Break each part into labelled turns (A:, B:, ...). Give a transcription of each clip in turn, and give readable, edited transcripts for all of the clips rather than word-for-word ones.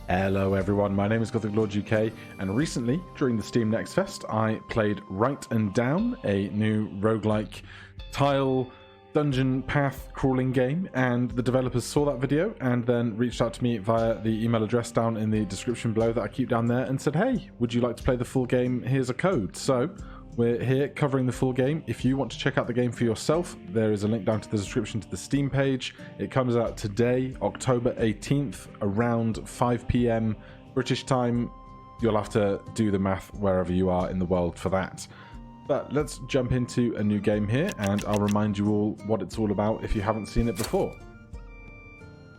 A: Hello everyone, my name is Gothic Lord UK, and recently, during the Steam Next Fest, I played Right and Down, a new roguelike tile dungeon path crawling game, and the developers saw that video and then reached out to me via the email address down in the description below that I keep down there and said, hey, would you like to play the full game? Here's a code. So we're here covering the full game. If you want to check out the game for yourself, there is a link down to the description to the Steam page. It comes out today, October 18th, around 5 p.m. British time. You'll have to do the math wherever you are in the world for that. But let's jump into a new game here, and I'll remind you all what it's all about if you haven't seen it before.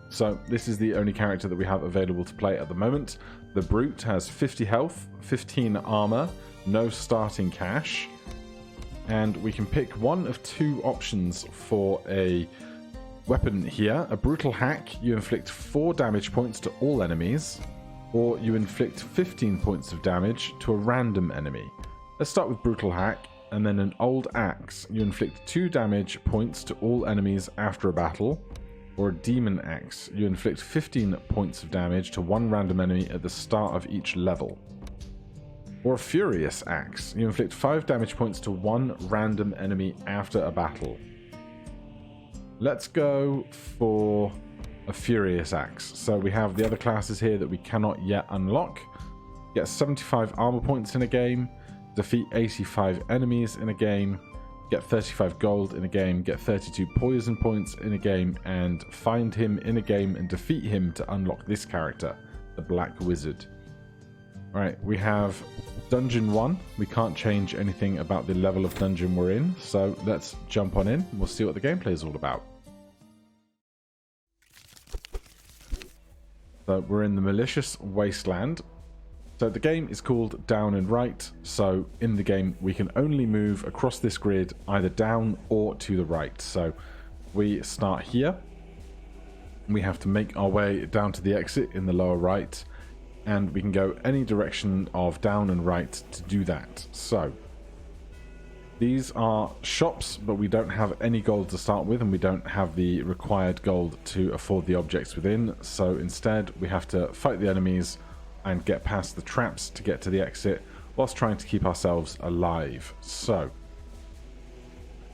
A: So this is the only character that we have available to play at the moment. The Brute has 50 health, 15 armor, no starting cash, and we can pick one of two options for a weapon here. A brutal hack, you inflict 4 damage points to all enemies, or you inflict 15 points of damage to a random enemy. Let's start with brutal hack, and then an old axe, you inflict 2 damage points to all enemies after a battle, or a demon axe, you inflict 15 points of damage to one random enemy at the start of each level. Or a Furious Axe. You inflict 5 damage points to one random enemy after a battle. Let's go for a Furious Axe. So we have the other classes here that we cannot yet unlock. Get 75 armor points in a game, defeat 85 enemies in a game, get 35 gold in a game, get 32 poison points in a game, and find him in a game and defeat him to unlock this character, the Black Wizard. Alright, we have Dungeon 1. We can't change anything about the level of dungeon we're in, so let's jump on in and we'll see what the gameplay is all about. So we're in the Malicious Wasteland. So the game is called Down and Right, so in the game we can only move across this grid either down or to the right. So we start here. We have to make our way down to the exit in the lower right, and we can go any direction of down and right to do that. So these are shops, but we don't have any gold to start with, and we don't have the required gold to afford the objects within. So instead we have to fight the enemies and get past the traps to get to the exit whilst trying to keep ourselves alive. So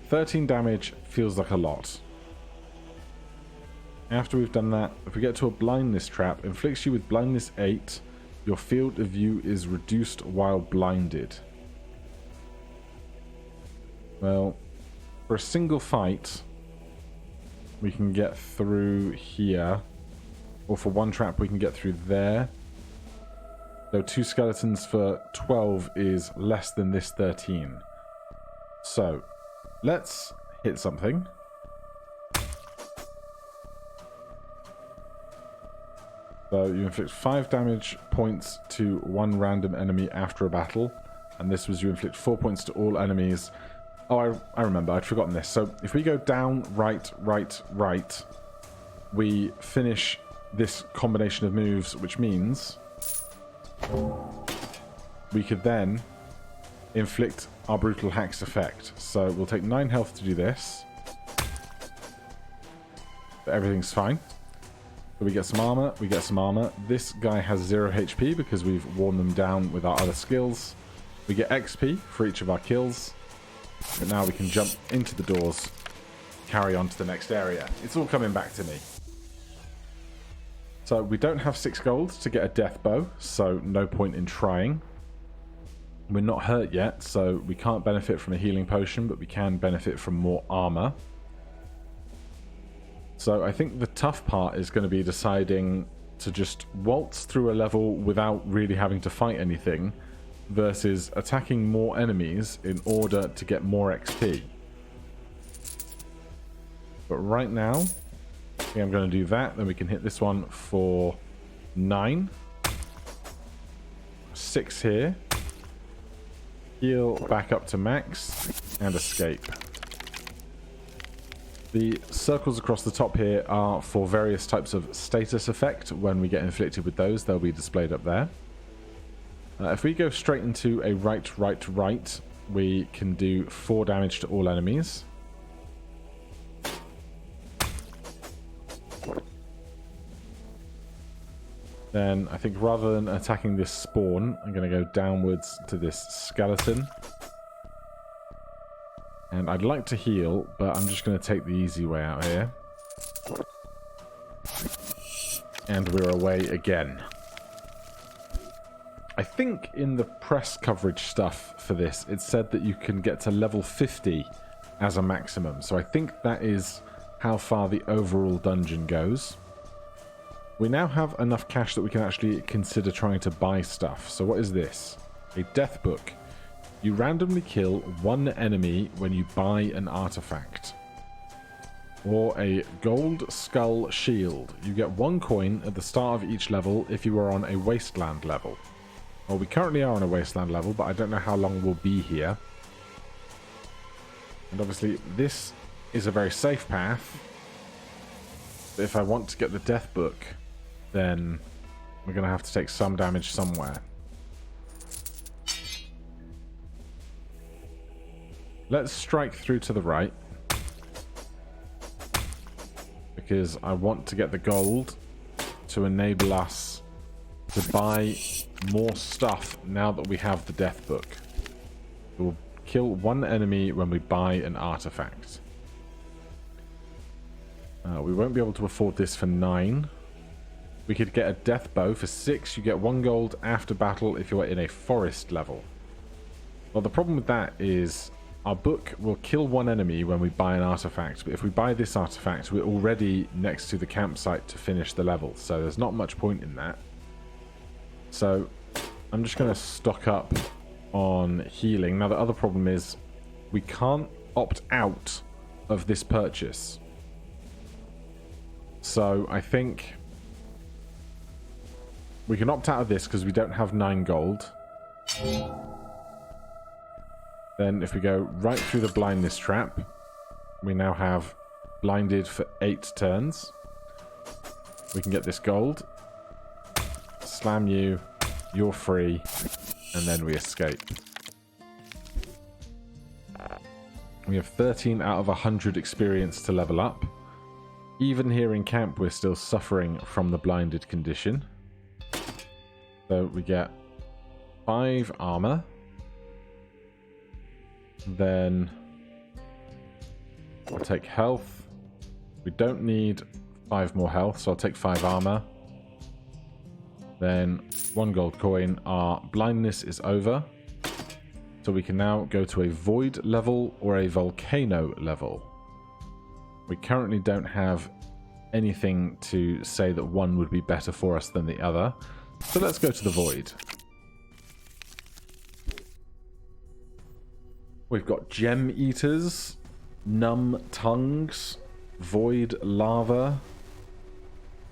A: 13 damage feels like a lot. After we've done that, if we get to a blindness trap, inflicts you with blindness 8, your field of view is reduced while blinded. Well, for a single fight, we can get through here, or for one trap we can get through there. So 2 skeletons for 12 is less than this 13. So, let's hit something. So you inflict 5 damage points to one random enemy after a battle. And this was you inflict 4 points to all enemies. Oh, I remember. I'd forgotten this. So if we go down, right, right, right, we finish this combination of moves, which means we could then inflict our brutal hack's effect. So we'll take 9 health to do this. But everything's fine. So we get some armor, we get some armor. This guy has 0 HP because we've worn them down with our other skills. We get XP for each of our kills. But now we can jump into the doors, carry on to the next area. It's all coming back to me. So we don't have 6 gold to get a death bow, so no point in trying. We're not hurt yet, so we can't benefit from a healing potion, but we can benefit from more armor. So I think the tough part is going to be deciding to just waltz through a level without really having to fight anything versus attacking more enemies in order to get more XP. But right now, I think I'm going to do that. Then we can hit this one for 9. 6 here. Heal back up to max and escape. The circles across the top here are for various types of status effect. When we get inflicted with those, they'll be displayed up there. If we go straight into a right, right, right, we can do 4 damage to all enemies. Then I think rather than attacking this spawn, I'm going to go downwards to this skeleton. And I'd like to heal, but I'm just going to take the easy way out here. And we're away again. I think in the press coverage stuff for this, it said that you can get to level 50 as a maximum. So I think that is how far the overall dungeon goes. We now have enough cash that we can actually consider trying to buy stuff. So what is this? A death book. You randomly kill one enemy when you buy an artifact. Or a gold skull shield. You get 1 coin at the start of each level if you are on a wasteland level. Well, we currently are on a wasteland level, but I don't know how long we'll be here. And obviously, this is a very safe path. But if I want to get the death book, then we're going to have to take some damage somewhere. Let's strike through to the right. Because I want to get the gold to enable us to buy more stuff now that we have the death book. We'll kill 1 enemy when we buy an artifact. We won't be able to afford this for 9. We could get a death bow for 6. You get 1 gold after battle if you're in a forest level. Well, the problem with that is our book will kill 1 enemy when we buy an artifact, but if we buy this artifact, we're already next to the campsite to finish the level, so there's not much point in that. So I'm just going to stock up on healing. Now the other problem is we can't opt out of this purchase. So I think we can opt out of this because we don't have 9 gold. Then if we go right through the blindness trap, we now have blinded for 8 turns. We can get this gold. Slam you. You're free. And then we escape. We have 13 out of 100 experience to level up. Even here in camp, we're still suffering from the blinded condition. So we get 5 armor. Then I'll take health. We don't need 5 more health, so I'll take 5 armor. Then 1 gold coin. Our blindness is over. So we can now go to a void level or a volcano level. We currently don't have anything to say that one would be better for us than the other. So let's go to the void. We've got gem eaters, numb tongues, void lava.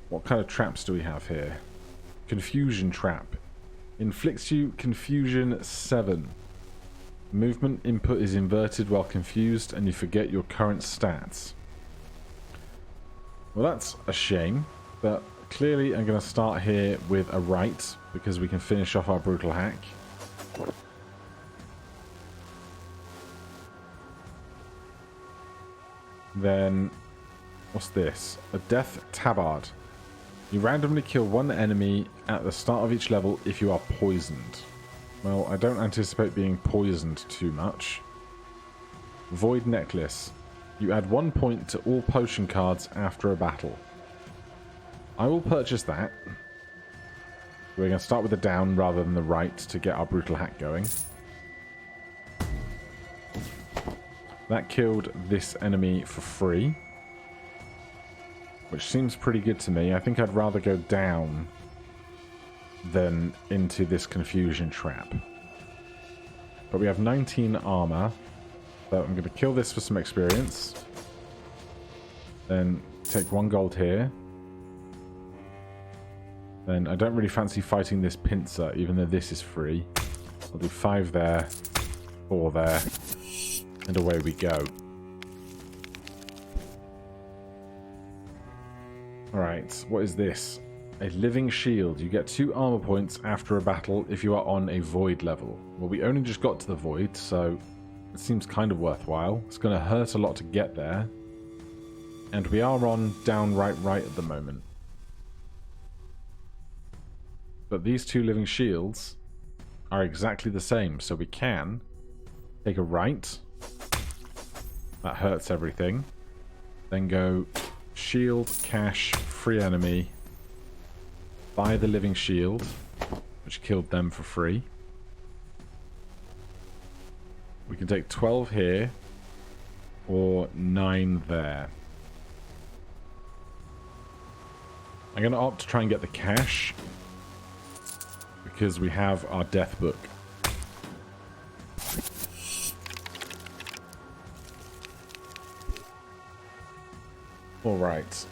A: What kind of traps do we have here? Confusion trap. Inflicts you confusion 7. Movement input is inverted while confused and you forget your current stats. Well, that's a shame, but clearly I'm going to start here with a right because we can finish off our brutal hack. Then, what's this? A death tabard. You randomly kill 1 enemy at the start of each level if you are poisoned. Well, I don't anticipate being poisoned too much. Void necklace. You add 1 point to all potion cards after a battle. I will purchase that. We're going to start with the down rather than the right to get our brutal hack going. That killed this enemy for free, which seems pretty good to me. I think I'd rather go down than into this confusion trap. But we have 19 armor, so I'm going to kill this for some experience. Then take 1 gold here. Then I don't really fancy fighting this pincer, even though this is free. I'll do 5 there, 4 there. And away we go. Alright, what is this? A living shield. You get 2 armor points after a battle if you are on a void level. Well, we only just got to the void, so it seems kind of worthwhile. It's going to hurt a lot to get there. And we are on downright right at the moment. But these two living shields are exactly the same. So we can take a right. That hurts everything. Then go shield, cash, free enemy. Buy the living shield, which killed them for free. We can take 12 here, or 9 there. I'm going to opt to try and get the cash, because we have our death book. Alright.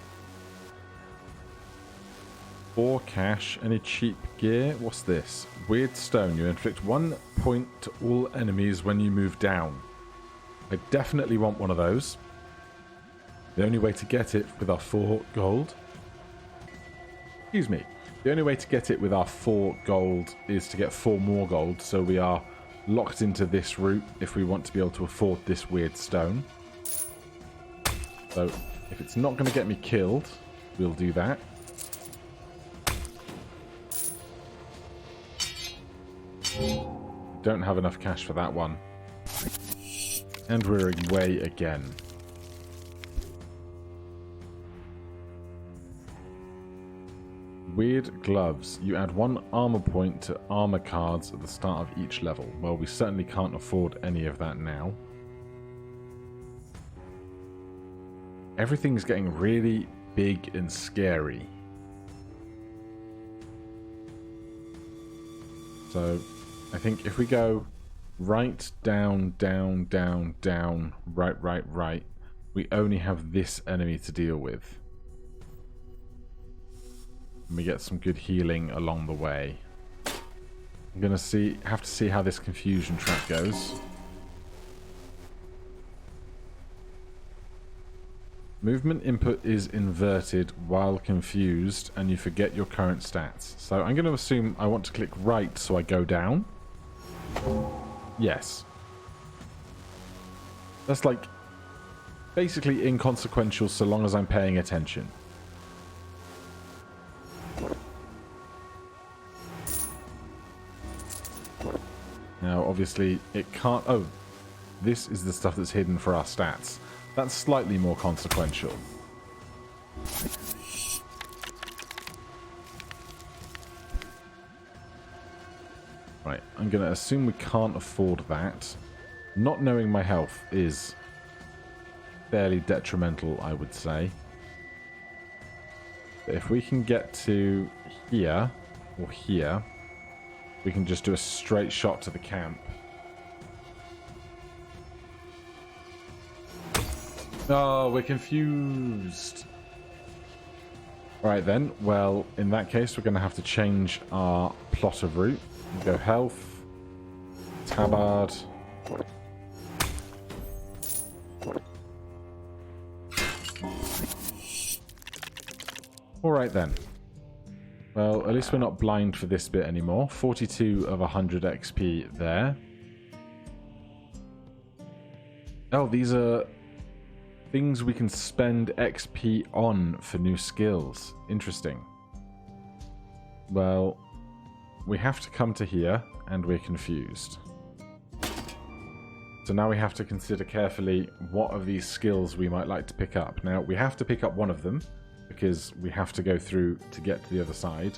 A: 4 cash. Any cheap gear? What's this? Weird stone. You inflict 1 point to all enemies when you move down. I definitely want one of those. The only way to get it with our 4 gold... Excuse me. The only way to get it with our 4 gold is to get 4 more gold, so we are locked into this route if we want to be able to afford this weird stone. So, if it's not going to get me killed, we'll do that. Don't have enough cash for that one. And we're away again. Weird gloves. You add 1 armor point to armor cards at the start of each level. Well, we certainly can't afford any of that now. Everything's getting really big and scary. So, I think if we go right, down, down, down, down, right, right, right, we only have this enemy to deal with. And we get some good healing along the way. I'm gonna have to see how this confusion track goes. Movement input is inverted while confused, and you forget your current stats. So I'm going to assume I want to click right so I go down. Yes. That's like basically inconsequential so long as I'm paying attention. Now, obviously, it can't... Oh, this is the stuff that's hidden for our stats. That's slightly more consequential. Right, I'm going to assume we can't afford that. Not knowing my health is fairly detrimental, I would say. But if we can get to here, or here, we can just do a straight shot to the camp. Oh, we're confused. Right then, well, in that case, we're going to have to change our plot of route. We'll go health, tabard. Alright then. Well, at least we're not blind for this bit anymore. 42 of 100 XP there. Oh, these are things we can spend XP on for new skills. Interesting. Well, we have to come to here, and we're confused. So now we have to consider carefully what of these skills we might like to pick up. Now, we have to pick up one of them, because we have to go through to get to the other side.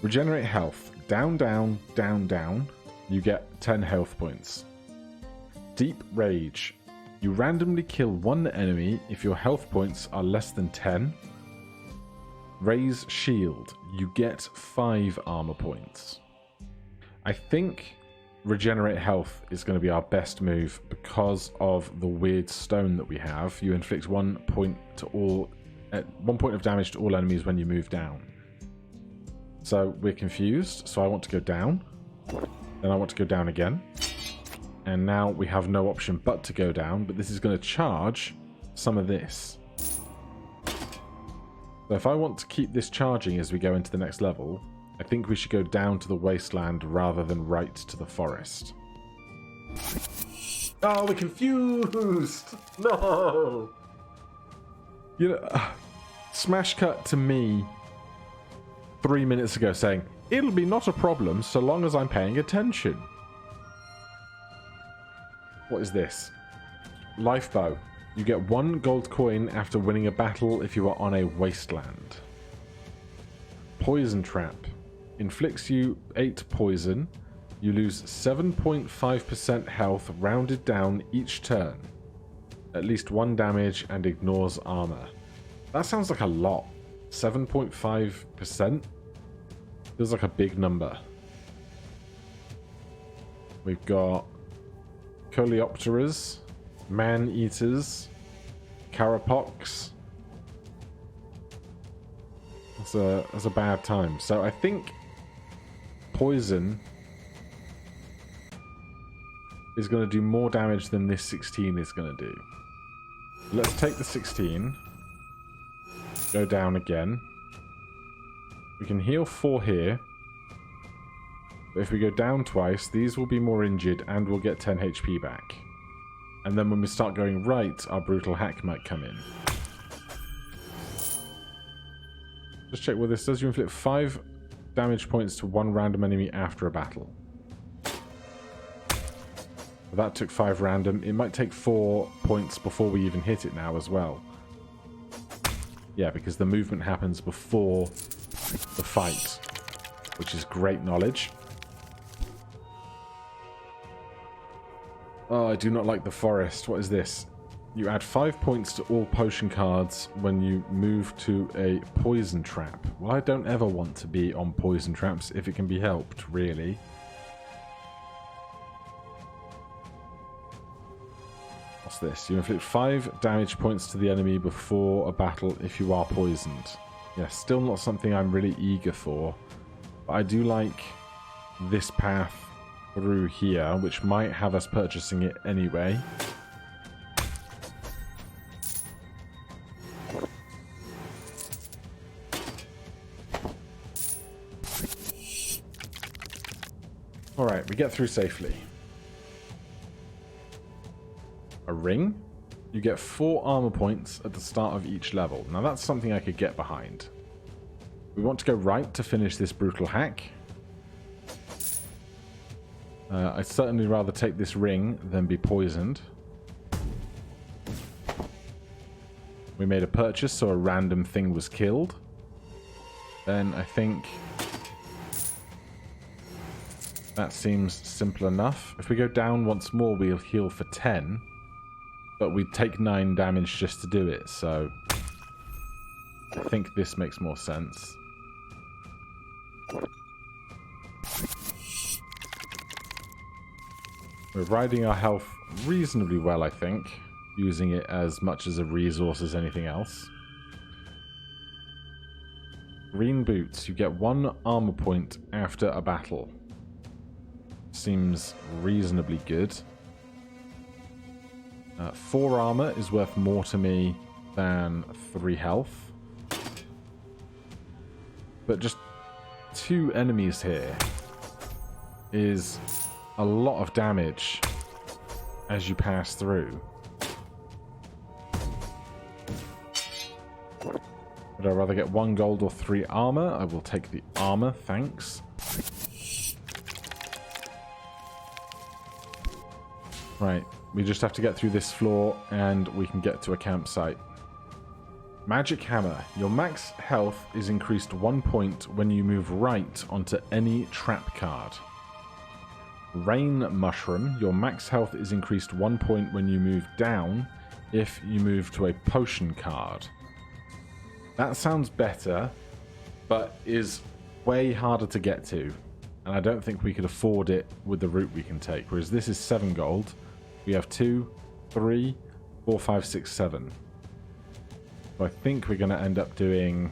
A: Regenerate health. Down, down, down, down. You get 10 health points. Deep Rage. You randomly kill one enemy if your health points are less than 10. Raise Shield. You get 5 armor points. I think Regenerate Health is going to be our best move because of the weird stone that we have. You inflict 1 point of damage to all enemies when you move down. So we're confused. So I want to go down. Then I want to go down again. And now we have no option but to go down, but this is going to charge some of this. So if I want to keep this charging as we go into the next level, I think we should go down to the wasteland rather than right to the forest. Oh, we're confused! No! You know, smash cut to me 3 minutes ago saying, it'll be not a problem so long as I'm paying attention. What is this? Lifebow. You get 1 gold coin after winning a battle if you are on a wasteland. Poison trap. Inflicts you 8 poison. You lose 7.5% health rounded down each turn. At least 1 damage and ignores armor. That sounds like a lot. 7.5%? Feels like a big number. We've got Coleopteras, Man-Eaters, Carapox. That's a bad time. So I think poison is going to do more damage than this 16 is going to do. Let's take the 16. Go down again. We can heal 4 here. But if we go down twice, these will be more injured and we'll get 10 HP back. And then when we start going right, our brutal hack might come in. Just check what this does. You inflict 5 damage points to 1 random enemy after a battle. That took 5 random. It might take 4 points before we even hit it now as well. Yeah, because the movement happens before the fight, which is great knowledge. Oh, I do not like the forest. What is this? You add 5 points to all potion cards when you move to a poison trap. Well, I don't ever want to be on poison traps if it can be helped, really. What's this? You inflict 5 damage points to the enemy before a battle if you are poisoned. Yeah, still not something I'm really eager for. But I do like this path through here, which might have us purchasing it anyway. Alright, we get through safely. A ring? You get 4 armor points at the start of each level. Now that's something I could get behind. We want to go right to finish this brutal hack. I'd certainly rather take this ring than be poisoned. We made a purchase, so a random thing was killed. Then I think that seems simple enough. If we go down once more, we'll heal for 10. But we take 9 damage just to do it, so I think this makes more sense. We're riding our health reasonably well, I think, using it as much as a resource as anything else. Green boots. You get 1 armor point after a battle. Seems reasonably good. 4 armor is worth more to me than 3 health. But just 2 enemies here is a lot of damage as you pass through. Would I rather get 1 gold or 3 armor? I will take the armor, thanks. Right. We just have to get through this floor and we can get to a campsite. Magic Hammer. Your max health is increased 1 point when you move right onto any trap card. Rain Mushroom. Your max health is increased 1 point when you move down if you move to a potion card. That sounds better, but is way harder to get to. And I don't think we could afford it with the route we can take. Whereas this is 7 gold. We have 2, 3, 4, 5, 6, 7. So I think we're going to end up doing...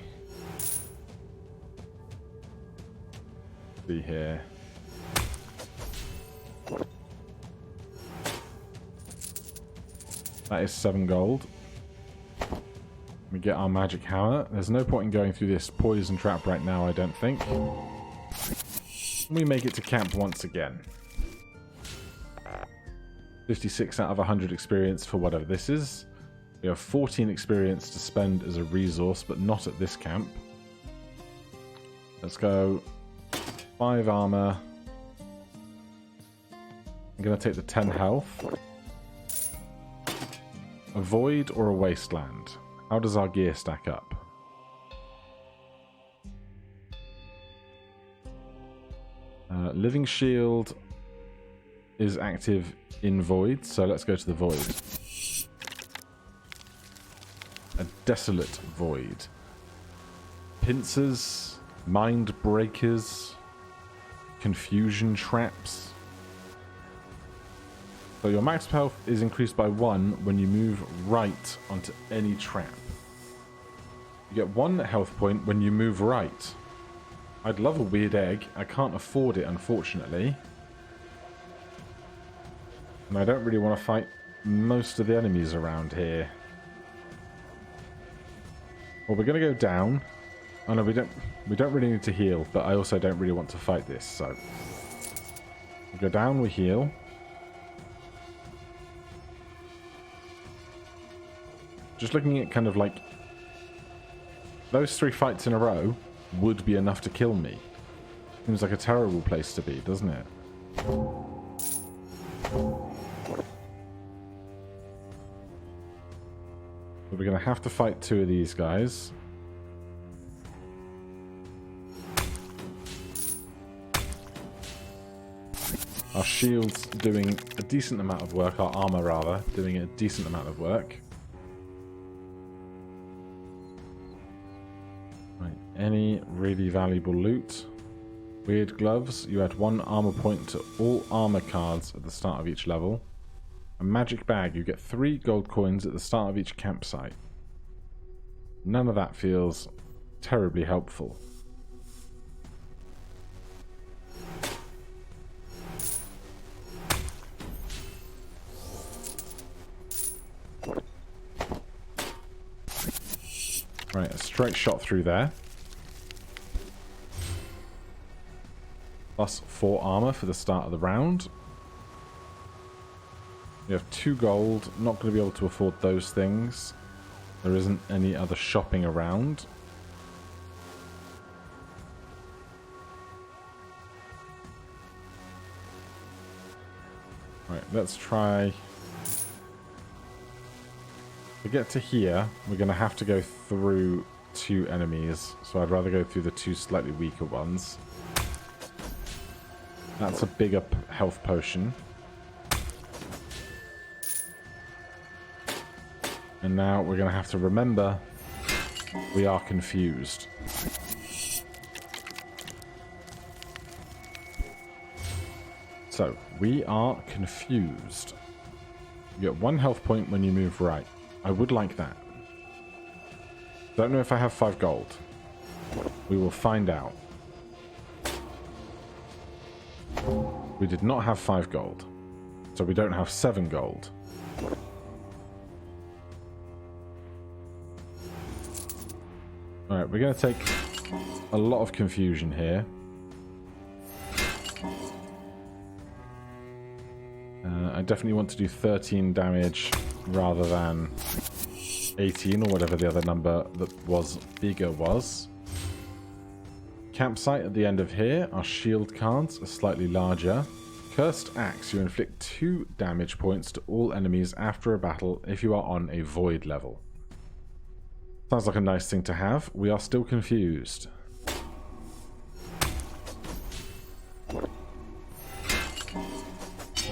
A: see here. That is 7 gold. We get our magic hammer. There's no point in going through this poison trap right now, I don't think. We make it to camp once again. 56 out of 100 experience for whatever this is. We have 14 experience to spend as a resource, but not at this camp. Let's go 5 armor. I'm going to take the 10 health. A void or a wasteland? How does our gear stack up? Living shield is active in void, so let's go to the void. A desolate void. Pincers, mind breakers, confusion traps. So your max health is increased by 1 when you move right onto any trap. You get 1 health point when you move right. I'd love a weird egg. I can't afford it, unfortunately. And I don't really want to fight most of the enemies around here. Well, we're going to go down. Oh no, we don't really need to heal, but I also don't really want to fight this, so we go down, we heal. Just looking at kind of like those 3 fights in a row would be enough to kill me. Seems like a terrible place to be, doesn't it? But we're going to have to fight 2 of these guys. Our shield's doing a decent amount of work, our armor rather, doing a decent amount of work. Right, any really valuable loot? Weird gloves, you add 1 armor point to all armor cards at the start of each level. A magic bag, you get 3 gold coins at the start of each campsite. None of that feels terribly helpful. Right, a straight shot through there. Plus 4 armor for the start of the round. We have 2 gold. Not going to be able to afford those things. There isn't any other shopping around. Right, let's try. To get to here, we're going to have to go through 2 enemies. So I'd rather go through the 2 slightly weaker ones. That's a bigger health potion. And now we're going to have to remember we are confused. So, we are confused. You get 1 health point when you move right. I would like that. Don't know if I have 5 gold. We will find out. We did not have 5 gold. So we don't have 7 gold. Alright, we're going to take a lot of confusion here. I definitely want to do 13 damage rather than 18 or whatever the other number that was bigger was. Campsite at the end of here. Our shield cards are slightly larger. Cursed Axe. You inflict 2 damage points to all enemies after a battle if you are on a void level. Sounds like a nice thing to have. We are still confused.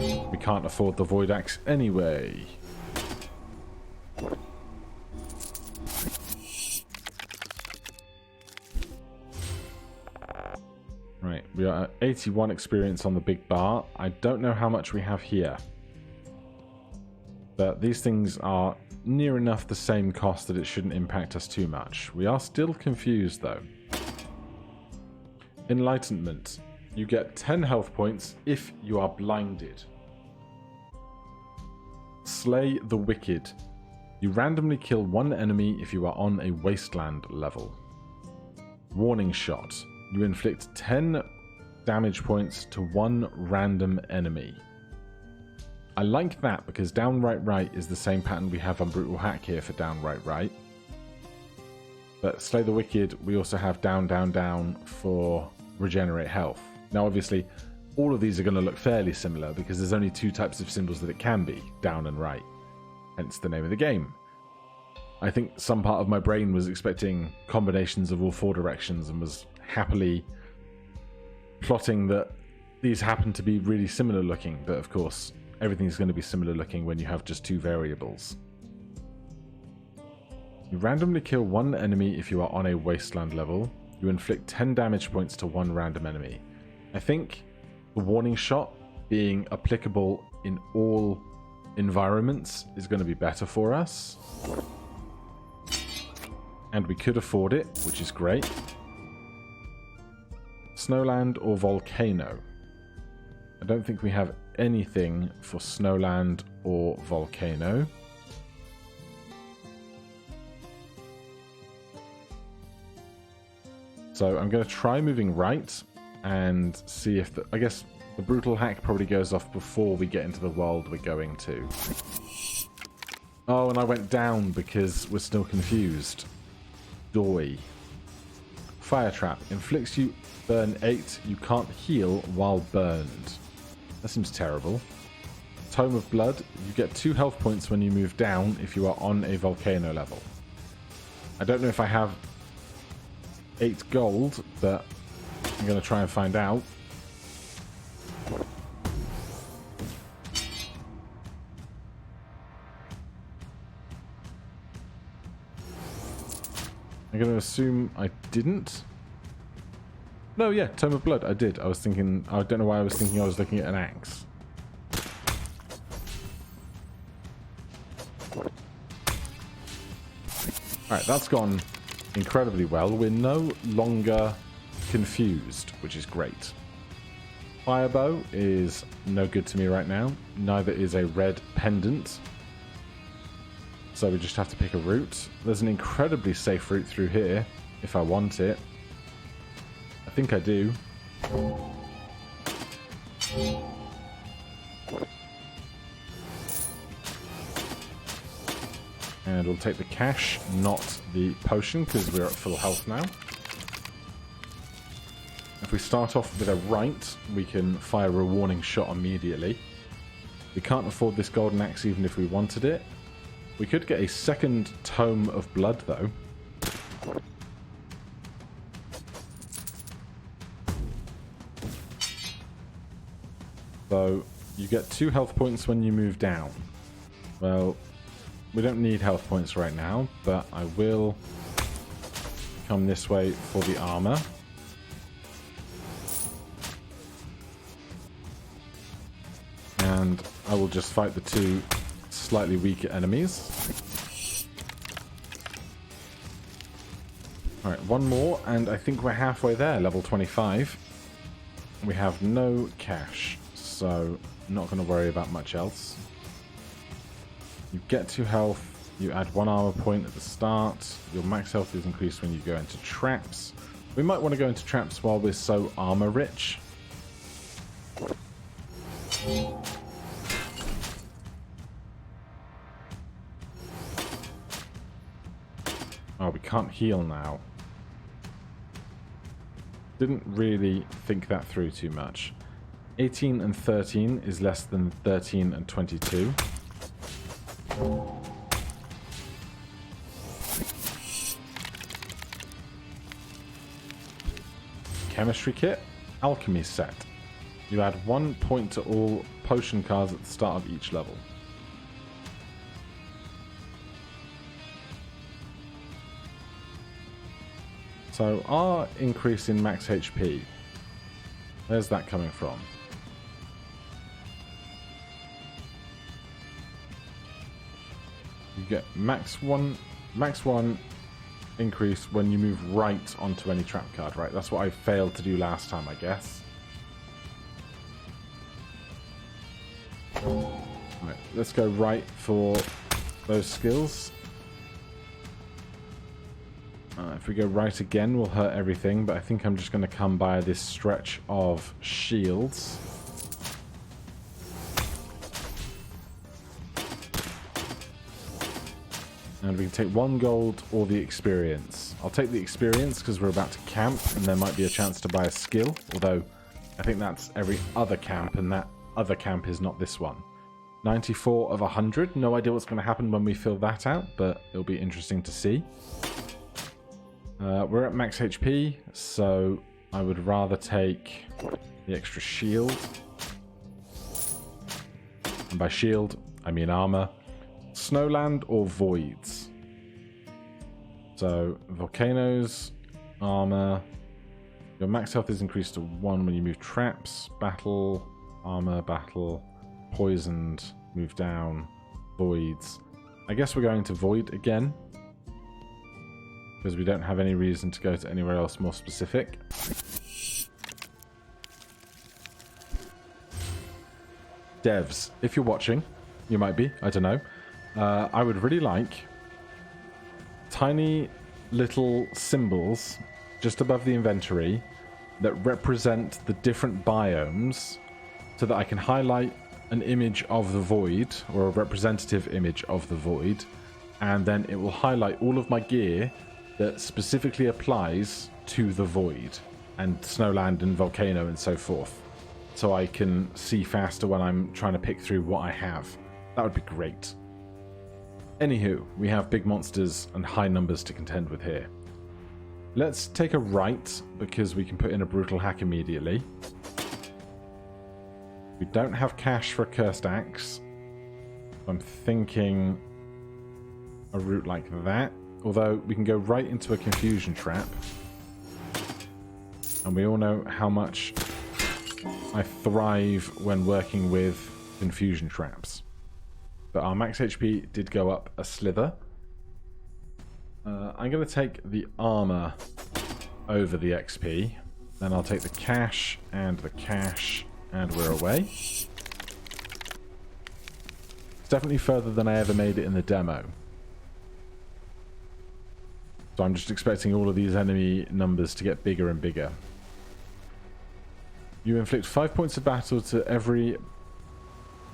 A: We can't afford the Void Axe anyway. Right, we are at 81 experience on the big bar. I don't know how much we have here. But these things are near enough the same cost that it shouldn't impact us too much. We are still confused though. Enlightenment. You get 10 health points if you are blinded. Slay the Wicked. You randomly kill 1 enemy if you are on a wasteland level. Warning Shot. You inflict 10 damage points to 1 random enemy. I like that because downright right is the same pattern we have on Brutal Hack here for downright right. But Slay the Wicked, we also have down, down, down for regenerate health. Now, obviously, all of these are going to look fairly similar because there's only two types of symbols that it can be, down and right. Hence the name of the game. I think some part of my brain was expecting combinations of all four directions and was happily plotting that these happen to be really similar looking, but of course, everything's going to be similar looking when you have just two variables. You randomly kill one enemy if you are on a wasteland level. You inflict 10 damage points to one random enemy. I think the warning shot being applicable in all environments is going to be better for us. And we could afford it, which is great. Snowland or Volcano? I don't think we have anything for Snowland or Volcano. So I'm going to try moving right and see if I guess the brutal hack probably goes off before we get into the world we're going to. Oh, and I went down because we're still confused. Doy. Fire trap. Inflicts you burn 8. You can't heal while burned. That seems terrible. Tome of Blood. You get 2 health points when you move down if you are on a volcano level. I don't know if I have 8 gold, but I'm going to try and find out. I'm going to assume I didn't. No, yeah, Tome of Blood, I did. I was thinking, I don't know why I was thinking I was looking at an axe. Alright, that's gone incredibly well. We're no longer confused, which is great. Firebow is no good to me right now. Neither is a red pendant. So we just have to pick a route. There's an incredibly safe route through here, if I want it. I think I do. And we'll take the cash, not the potion, because we're at full health now. If we start off with a right, we can fire a warning shot immediately. We can't afford this golden axe even if we wanted it. We could get a second Tome of Blood, though. So, you get 2 health points when you move down. Well, we don't need health points right now, but I will come this way for the armor. And I will just fight the 2 slightly weaker enemies. Alright, one more, and I think we're halfway there, level 25. We have no cash, so not going to worry about much else. You get 2 health, you add 1 armor point at the start, your max health is increased when you go into traps. We might want to go into traps while we're so armor rich. Oh, we can't heal now. Didn't really think that through too much. 18 and 13 is less than 13 and 22. Chemistry kit, alchemy set. You add 1 point to all potion cards at the start of each level. So our increase in max HP, where's that coming from? You get max one increase when you move right onto any trap card, right? That's what I failed to do last time, I guess. Right, let's go right for those skills. If we go right again, we'll hurt everything, but I think I'm just going to come by this stretch of shields. And we can take 1 gold or the experience. I'll take the experience because we're about to camp and there might be a chance to buy a skill. Although, I think that's every other camp and that other camp is not this one. 94 of 100. No idea what's going to happen when we fill that out, but it'll be interesting to see. We're at max HP, so I would rather take the extra shield. And by shield, I mean armor. Snowland or voids. So, volcanoes, armor. Your max health is increased to 1 when you move traps. Battle, armor, battle. Poisoned, move down. Voids. I guess we're going to void again. Because we don't have any reason to go to anywhere else more specific. Devs, if you're watching, you might be, I don't know. I would really like tiny little symbols just above the inventory that represent the different biomes so that I can highlight an image of the void or a representative image of the void, and then it will highlight all of my gear that specifically applies to the void and Snowland and Volcano and so forth, so I can see faster when I'm trying to pick through what I have. That would be great. Anywho, we have big monsters and high numbers to contend with here. Let's take a right, because we can put in a brutal hack immediately. We don't have cash for a cursed axe. I'm thinking a route like that. Although, we can go right into a confusion trap. And we all know how much I thrive when working with confusion traps. But our max HP did go up a slither. I'm going to take the armor over the XP. Then I'll take the cash, and we're away. It's definitely further than I ever made it in the demo. So I'm just expecting all of these enemy numbers to get bigger and bigger. You inflict 5 points of battle to every...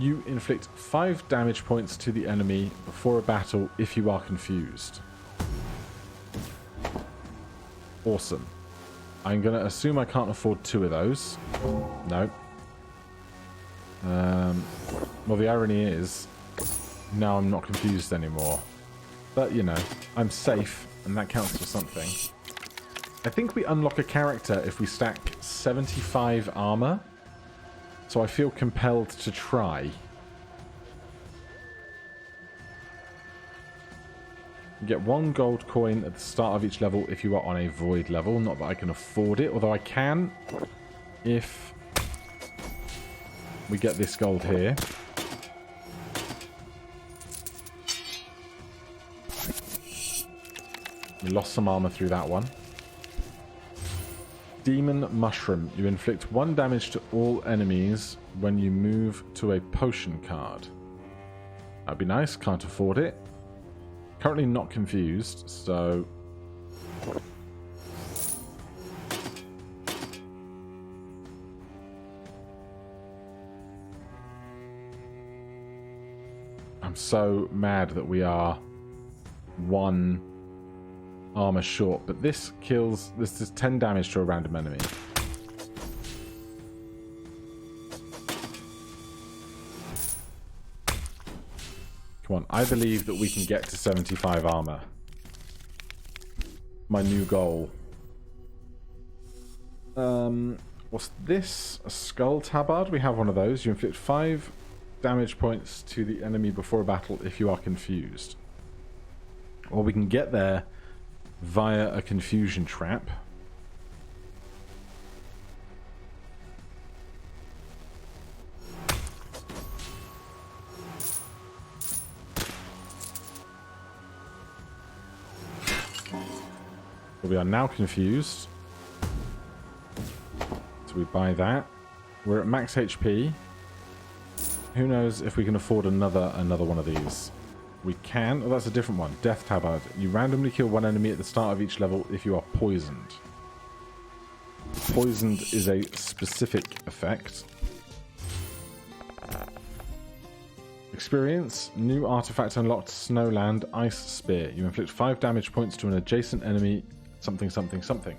A: You inflict 5 damage points to the enemy before a battle if you are confused. Awesome. I'm going to assume I can't afford 2 of those. No. Well, the irony is, now I'm not confused anymore. But, you know, I'm safe, and that counts for something. I think we unlock a character if we stack 75 armor. So I feel compelled to try. You get 1 gold coin at the start of each level if you are on a void level. Not that I can afford it, although I can if we get this gold here. We lost some armor through that one. Demon Mushroom. You inflict 1 damage to all enemies when you move to a potion card. That'd be nice. Can't afford it. Currently not confused, so... I'm so mad that we are 1 armor short, but this kills... This does 10 damage to a random enemy. Come on, I believe that we can get to 75 armor. My new goal. What's this? A skull tabard? We have one of those. You inflict 5 damage points to the enemy before a battle if you are confused. Or we can get there via a confusion trap. We are now confused. So we buy that. We're at max HP. Who knows if we can afford another one of these. We can. Oh, that's a different one. Death Tabard. You randomly kill 1 enemy at the start of each level if you are poisoned. Poisoned is a specific effect. experience. New artifact unlocked. Snowland. Ice Spear. You inflict 5 damage points to an adjacent enemy. Something, something, something.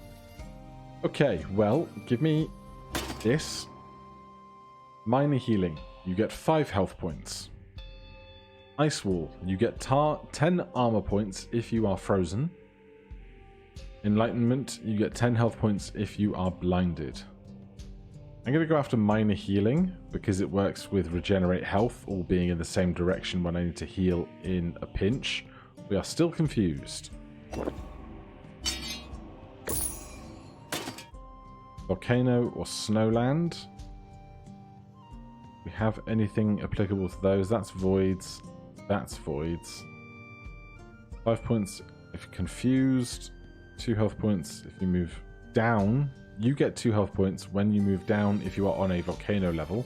A: Okay, well, give me this. Minor healing. You get 5 health points. Ice Wall. You get 10 armor points if you are frozen. Enlightenment. You get 10 health points if you are blinded. I'm going to go after minor healing because it works with regenerate health, all being in the same direction when I need to heal in a pinch. We are still confused. Volcano or Snowland. We have anything applicable to those? That's voids. That's voids. 5 points if you're confused. 2 health points if you move down. You get 2 health points when you move down if you are on a volcano level.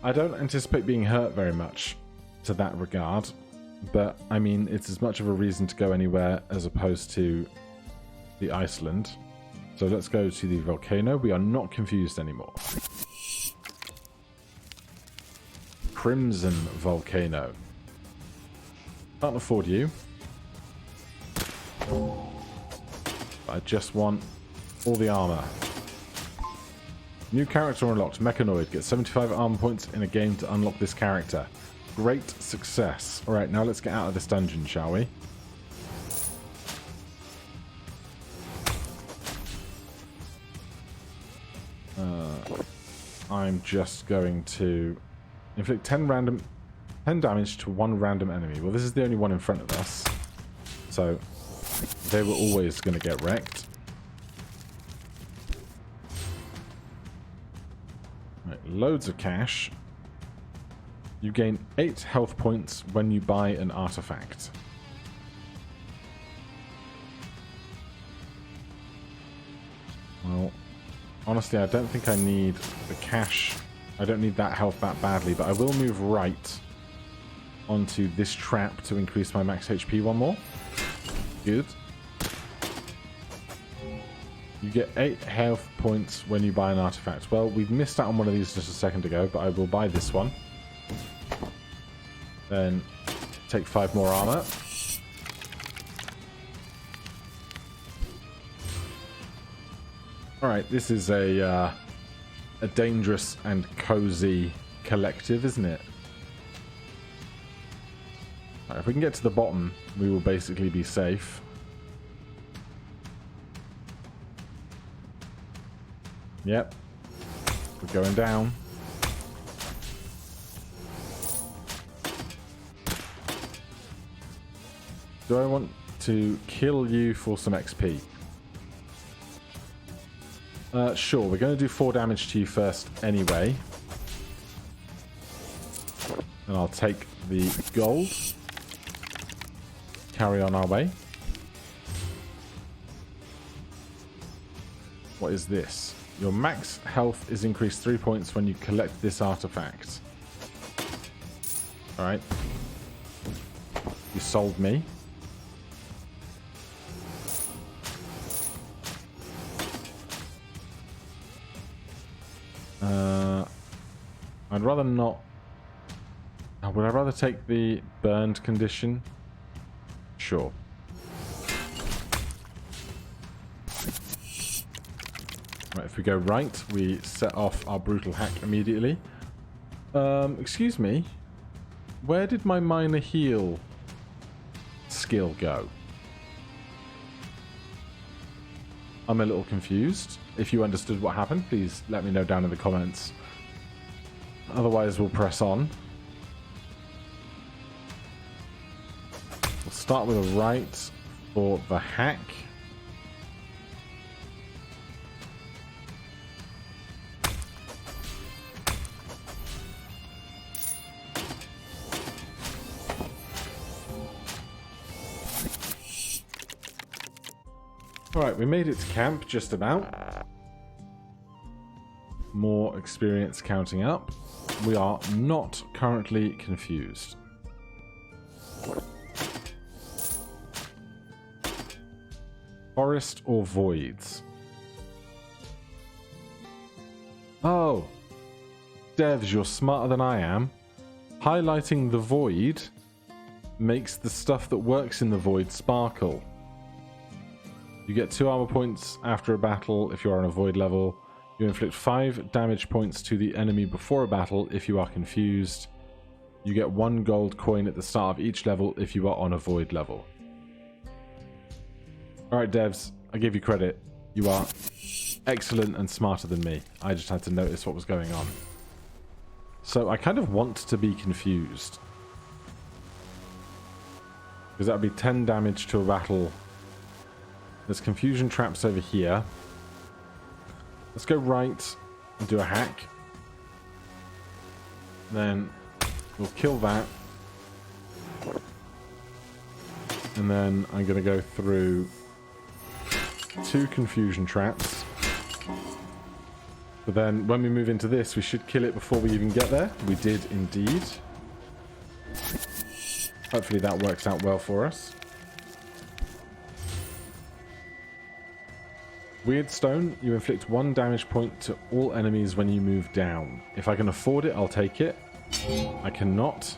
A: I don't anticipate being hurt very much to that regard, but I mean, it's as much of a reason to go anywhere as opposed to the Iceland. So let's go to the volcano. We are not confused anymore. Crimson Volcano. Can't afford you. I just want all the armor. New character unlocked. Mechanoid. Get 75 armor points in a game to unlock this character. Great success. Alright, now let's get out of this dungeon, shall we? I'm just going to inflict 10 damage to one random enemy. Well, this is the only one in front of us, so they were always going to get wrecked. Right, loads of cash. You gain 8 health points when you buy an artifact. Well, honestly, I don't think I need the cash. I don't need that health that badly, but I will move right onto this trap to increase my max HP one more. Good. You get 8 health points when you buy an artifact. Well, we've missed out on one of these just a second ago, but I will buy this one. Then take 5 more armor. Alright, this is a dangerous and cozy collective, isn't it? Right, if we can get to the bottom, we will basically be safe. Yep. We're going down. Do I want to kill you for some XP? Sure, we're going to do 4 damage to you first anyway. And I'll take the gold. Carry on our way. What is this? Your max health is increased 3 points when you collect this artifact. Alright. You sold me. I'd rather not. Would I rather take the burned condition? Sure. Right, if we go right, we set off our brutal hack immediately. Excuse me. Where did my minor heal skill go? I'm a little confused. If you understood what happened, please let me know down in the comments. Otherwise, we'll press on. We'll start with a right for the hack. Alright, we made it to camp, just about. More experience counting up. We are not currently confused. Forest or voids? Oh! Devs, you're smarter than I am. highlighting the void makes the stuff that works in the void sparkle. You get 2 armor points after a battle if you are on a void level. You inflict 5 damage points to the enemy before a battle if you are confused. You get 1 gold coin at the start of each level if you are on a void level. Alright devs, I give you credit. You are excellent and smarter than me. I just had to notice what was going on. So I kind of want to be confused. Because that would be 10 damage to a battle. There's confusion traps over here. Let's go right and do a hack. Then we'll kill that. And then I'm going to go through 2 confusion traps. But then when we move into this, we should kill it before we even get there. We did indeed. Hopefully that works out well for us. Weird Stone, you inflict 1 damage point to all enemies when you move down. If I can afford it, I'll take it. I cannot.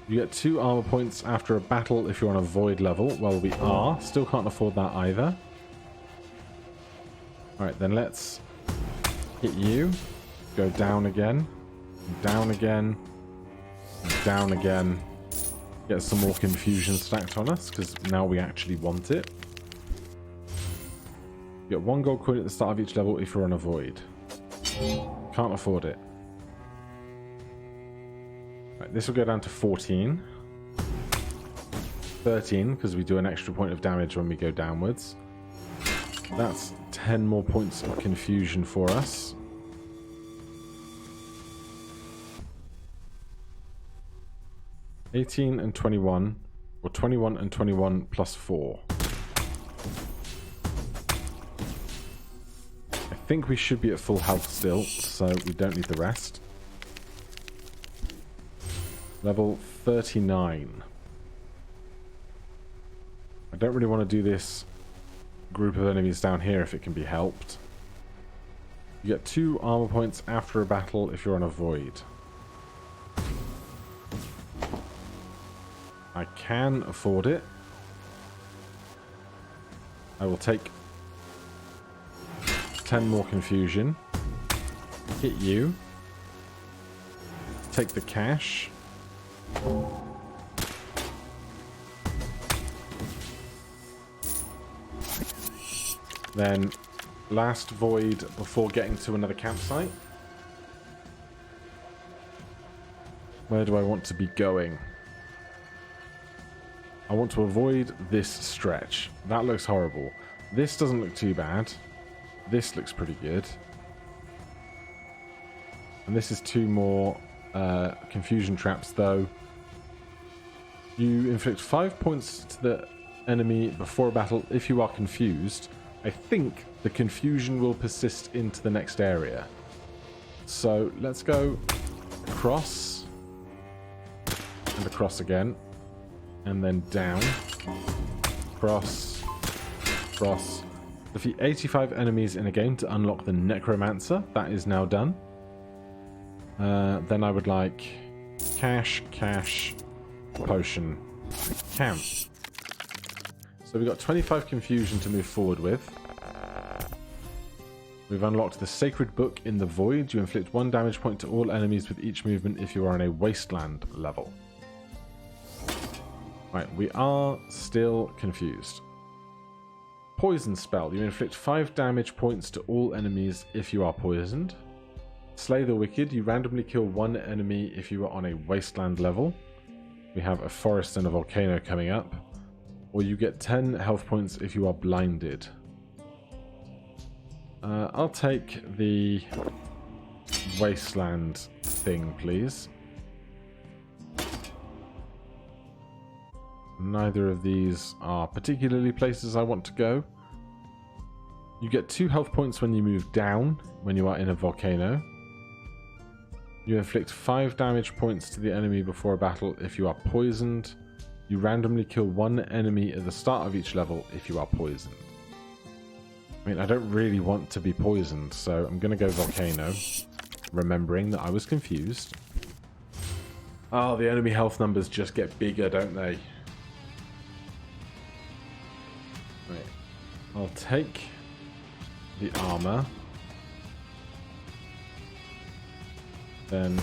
A: You get 2 armor points after a battle if you're on a void level. Well, we are. Still can't afford that either. Alright, then let's hit you. Go down again. Down again. Down again. Get some more confusion stacked on us, because now we actually want it. You get 1 gold coin at the start of each level if you're on a void. Can't afford it. Right, this will go down to 14. 13, because we do an extra point of damage when we go downwards. That's 10 more points of confusion for us. $18 and $21, or 21 and 21 plus 4. I think we should be at full health still, so we don't need the rest. Level 39. I don't really want to do this group of enemies down here if it can be helped. You get 2 armor points after a battle if you're on a void. I can afford it. I will take 10 more confusion. Hit you. Take the cash. Then last void before getting to another campsite. Where do I want to be going? I want to avoid this stretch. That looks horrible. This doesn't look too bad. This looks pretty good. And this is 2 more confusion traps, though. You inflict 5 points to the enemy before a battle if you are confused. I think the confusion will persist into the next area. So let's go across. And across again. And then down. Cross. Cross. Defeat 85 enemies in a game to unlock the Necromancer. That is now done. Then I would like cash, potion, camp. So we've got 25 confusion to move forward with. We've unlocked the Sacred Book in the Void. You inflict 1 damage point to all enemies with each movement if you are on a Wasteland level. Right, we are still confused. Poison spell. You inflict 5 damage points to all enemies if you are poisoned. Slay the Wicked. You randomly kill 1 enemy if you are on a Wasteland level. We have a forest and a volcano coming up. Or you get 10 health points if you are blinded. I'll take the Wasteland thing, please. Neither of these are particularly places I want to go. You get 2 health points when you move down, when you are in a volcano. You inflict 5 damage points to the enemy before a battle if you are poisoned. You randomly kill 1 enemy at the start of each level if you are poisoned. I mean, I don't really want to be poisoned, so I'm going to go volcano, remembering that I was confused. Oh, the enemy health numbers just get bigger, don't they? Right. I'll take the armor. Then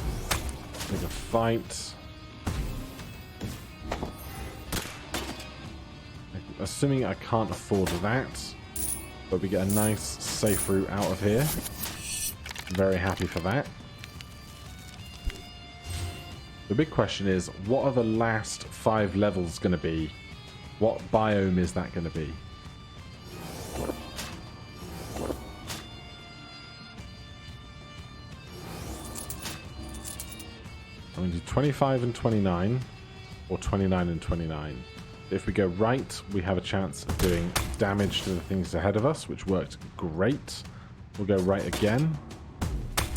A: make a fight. Assuming I can't afford that, but we get a nice safe route out of here. Very happy for that. The big question is, what are the last 5 levels going to be? What biome is that going to be? I'm going to do 25 and 29, or 29 and 29. If we go right, we have a chance of doing damage to the things ahead of us, which worked great. We'll go right again,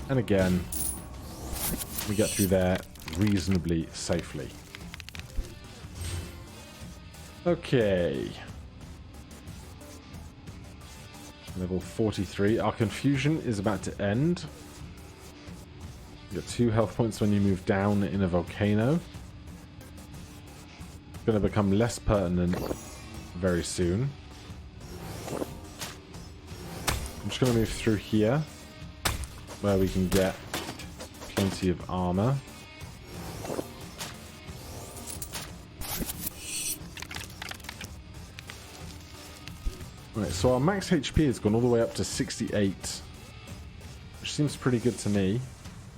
A: and again. We get through there reasonably safely. Okay. Level 43. Our confusion is about to end. You get 2 health points when you move down in a volcano. It's going to become less pertinent very soon. I'm just going to move through here, where we can get plenty of armor. Right, so our max HP has gone all the way up to 68, which seems pretty good to me.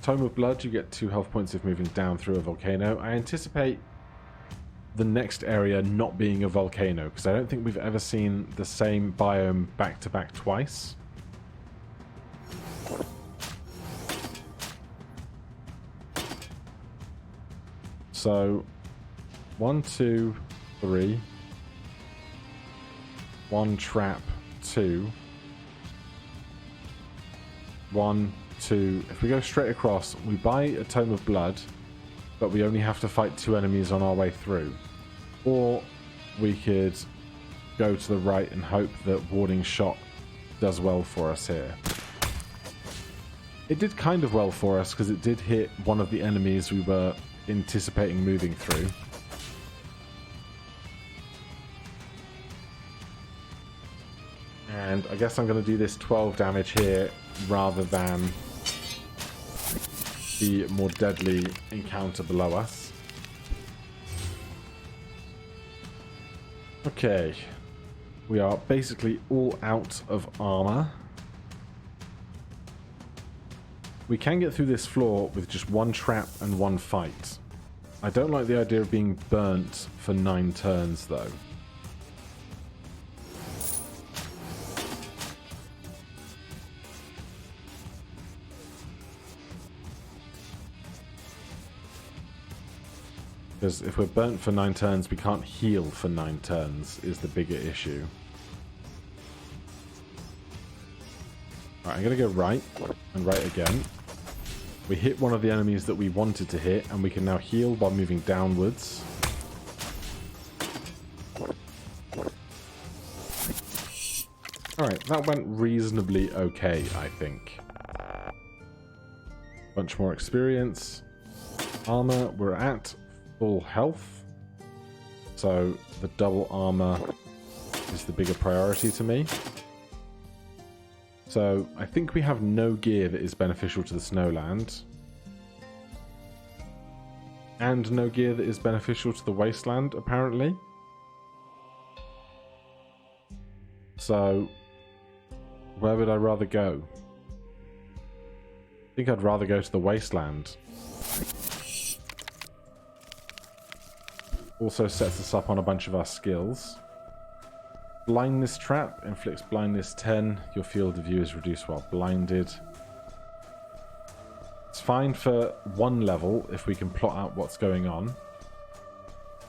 A: Tome of Blood, you get 2 health points if moving down through a volcano. I anticipate the next area not being a volcano, because I don't think we've ever seen the same biome back to back twice. So, 1, 2, 3. 1 trap, 2. 1, 2. If we go straight across, we buy a Tome of Blood, but we only have to fight 2 enemies on our way through. Or we could go to the right and hope that Warding Shot does well for us here. It did kind of well for us because it did hit one of the enemies we were anticipating moving through. And I guess I'm going to do this 12 damage here rather than the more deadly encounter below us. Okay. We are basically all out of armor. We can get through this floor with just 1 trap and 1 fight. I don't like the idea of being burnt for 9 turns though. Because if we're burnt for 9 turns, we can't heal for 9 turns, is the bigger issue. Alright, I'm going to go right, and right again. We hit one of the enemies that we wanted to hit, and we can now heal while moving downwards. Alright, that went reasonably okay, I think. Bunch more experience. Armor, we're at full health, so the double armor is the bigger priority to me. So I think we have no gear that is beneficial to the Snowland, and no gear that is beneficial to the Wasteland, apparently. So where would I rather go? I think I'd rather go to the Wasteland. Also sets us up on a bunch of our skills. Blindness Trap inflicts blindness 10. Your field of view is reduced while blinded. It's fine for 1 level if we can plot out what's going on.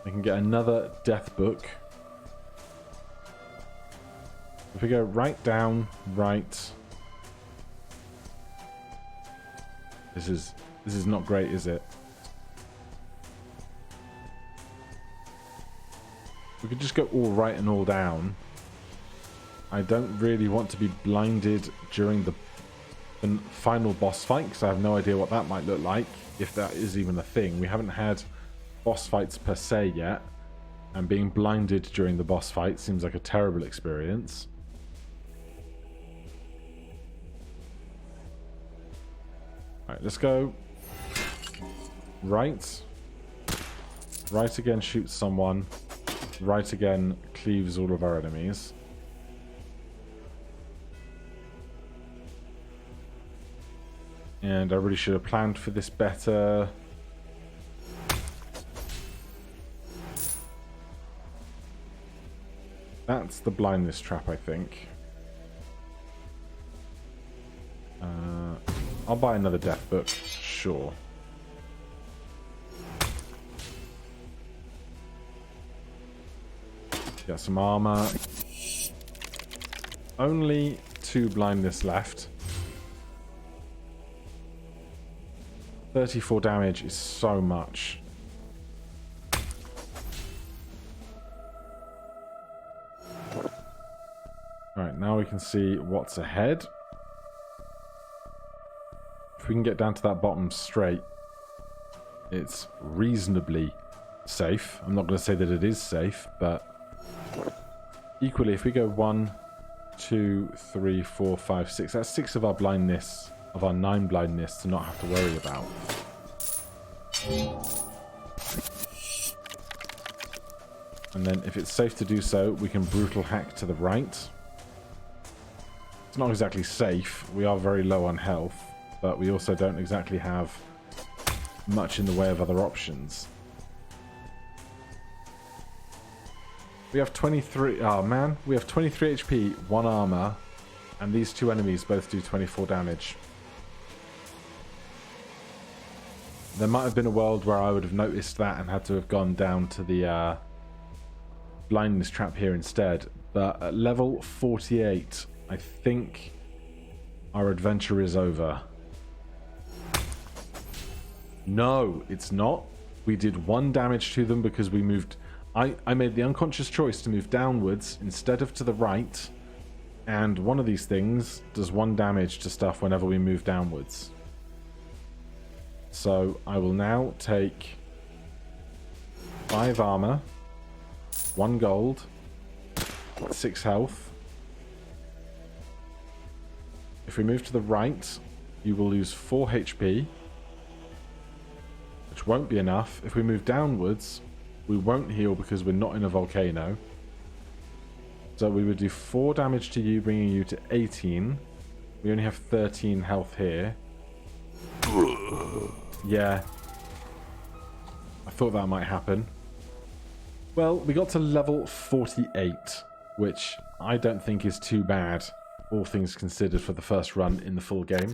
A: We can get another death book. If we go right down, right. This is not great, is it? We could just go all right and all down. I don't really want to be blinded during the the final boss fight, because I have no idea what that might look like, if that is even a thing. We haven't had boss fights per se yet, and being blinded during the boss fight seems like a terrible experience. Alright, let's go. Right. Right again shoots someone. Right again cleaves all of our enemies. And I really should have planned for this better. That's the blindness trap, I think. I'll buy another death book, sure. Get some armor. Only 2 blindness left. 34 damage is so much. Alright, now we can see what's ahead. If we can get down to that bottom straight, it's reasonably safe. I'm not going to say that it is safe, but equally, if we go 1, 2, 3, 4, 5, 6, that's 6 of our blindness, of our 9 blindness to not have to worry about. And then if it's safe to do so, we can brutal hack to the right. It's not exactly safe. We are very low on health, but we also don't exactly have much in the way of other options. We have 23... Oh, man. We have 23 HP, 1 armor, and these 2 enemies both do 24 damage. There might have been a world where I would have noticed that and had to have gone down to the blindness trap here instead. But at level 48, I think our adventure is over. No, it's not. We did 1 damage to them because we moved... I made the unconscious choice to move downwards instead of to the right. And one of these things does 1 damage to stuff whenever we move downwards. So I will now take 5 armor, 1 gold, 6 health. If we move to the right, you will lose 4 HP, which won't be enough. If we move downwards, we won't heal because we're not in a volcano. So we would do 4 damage to you, bringing you to 18. We only have 13 health here. Yeah. I thought that might happen. Well, we got to level 48, which I don't think is too bad, all things considered, for the first run in the full game.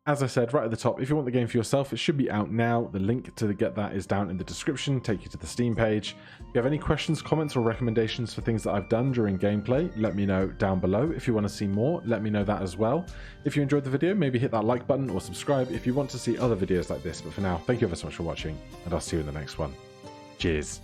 A: As I said right at the top, if you want the game for yourself, it should be out now. The link to get that is down in the description, take you to the Steam page. If you have any questions, comments, or recommendations for things that I've done during gameplay, let me know down below. If you want to see more, let me know that as well. If you enjoyed the video, maybe hit that like button or subscribe if you want to see other videos like this. But for now, thank you ever so much for watching, and I'll see you in the next one. Cheers.